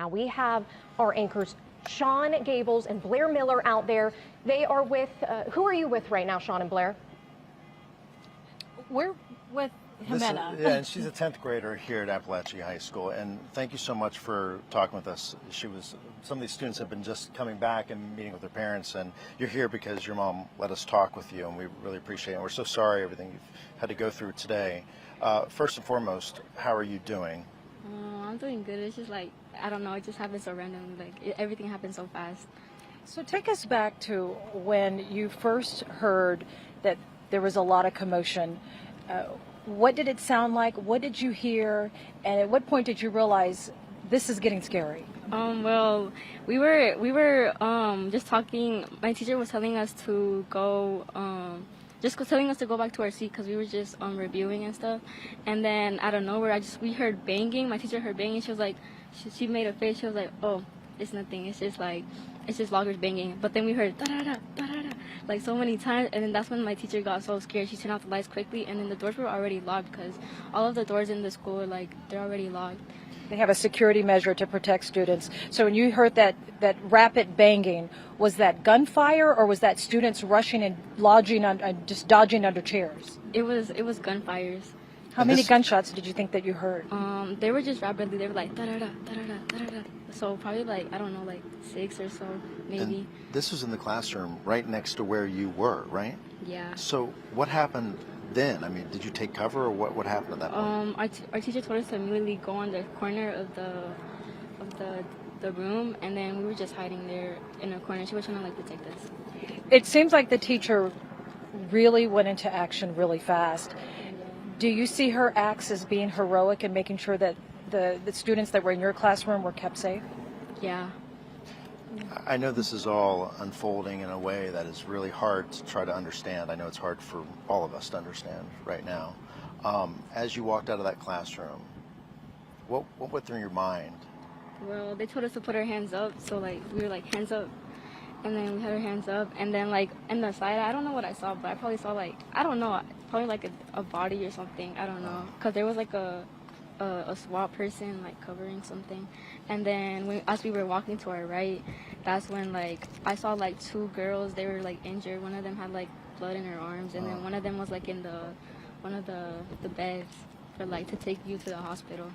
Now we have our anchors Sean Gables and Blair Miller out there. They are with, who are you with right now, Sean and Blair? We're with Jimena. Yeah, and she's a 10th grader here at Apalachee High School. And thank you so much for talking with us. Some of these students have been just coming back and meeting with their parents, and you're here because your mom let us talk with you, and we really appreciate it. And we're so sorry everything you've had to go through today. First and foremost, how are you doing? I'm doing good. It's just like, I don't know, it just happens so random. Like, everything happens so fast. So take us back to when you first heard that there was a lot of commotion. What did it sound like? What did you hear? And at what point did you realize this is getting scary? Well, we were just talking. My teacher was telling us to go, telling us to go back to our seat because we were just reviewing and stuff. And then out of nowhere, we heard banging. My teacher heard banging. She was like, she made a face. She was like, oh, it's nothing. It's just lockers banging. But then we heard da-da-da, da-da-da, like so many times. And then that's when my teacher got so scared. She turned off the lights quickly. And then the doors were already locked because all of the doors in the school, like, they're already locked. They have a security measure to protect students. So when you heard that rapid banging, was that gunfire or was that students rushing and just dodging under chairs? It was gunfires. How many gunshots did you think that you heard? They were just rapidly. They were like da da da da da da da. So probably like, I don't know, like 6 or so maybe. And this was in the classroom right next to where you were, right? Yeah. So what happened then? I mean, did you take cover, or what happened at that point? Our teacher told us to immediately go on the corner of the room, and then we were just hiding there in a corner. She was trying to like protect us. It seems like the teacher really went into action really fast. Do you see her acts as being heroic and making sure that the students that were in your classroom were kept safe? Yeah. I know this is all unfolding in a way that is really hard to try to understand. I know it's hard for all of us to understand right now. As you walked out of that classroom, what went through your mind? Well, they told us to put our hands up, so like we were like hands up, and then we had our hands up, and then like in the side, I don't know what I saw, but I probably saw like, I don't know, probably like a body or something. I don't know, because there was like a SWAT person like covering something. And then as we were walking to our right, that's when like I saw like 2 girls. They were like injured. One of them had like blood in her arms, and then one of them was like in one of the beds for like to take you to the hospital.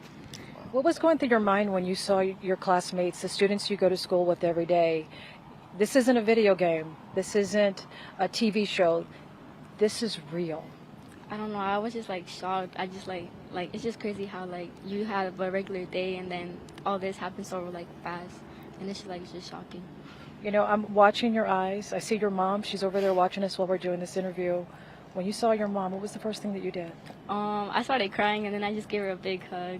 What was going through your mind when you saw your classmates, the students you go to school with every day? This isn't a video game. This isn't a TV show. This is real. I don't know. I was just like shocked. I just like it's just crazy how like you have a regular day and then all this happens so like fast, and it's just shocking. You know, I'm watching your eyes. I see your mom. She's over there watching us while we're doing this interview. When you saw your mom, what was the first thing that you did? I started crying, and then I just gave her a big hug.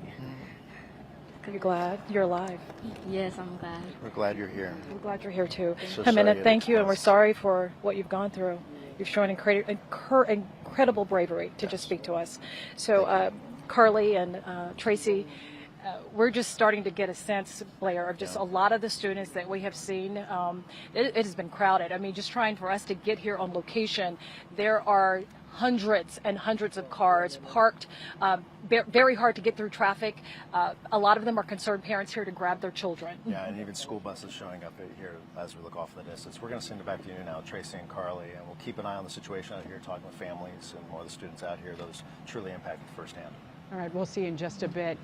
You're glad you're alive? Yes, I'm glad. We're glad you're here. I'm glad you're here too. So Jimena, thank you, and we're sorry for what you've gone through. You've shown incredible bravery to just speak to us. So, Carly and Tracy, we're just starting to get a sense, Blair, of just a lot of the students that we have seen. It has been crowded. I mean, just trying for us to get here on location, there are hundreds and hundreds of cars parked, very hard to get through traffic. A lot of them are concerned parents here to grab their children. Yeah, and even school buses showing up here as we look off in the distance. We're going to send it back to you now, Tracy and Carly, and we'll keep an eye on the situation out here, talking with families and more of the students out here, those truly impacted firsthand. All right, we'll see you in just a bit.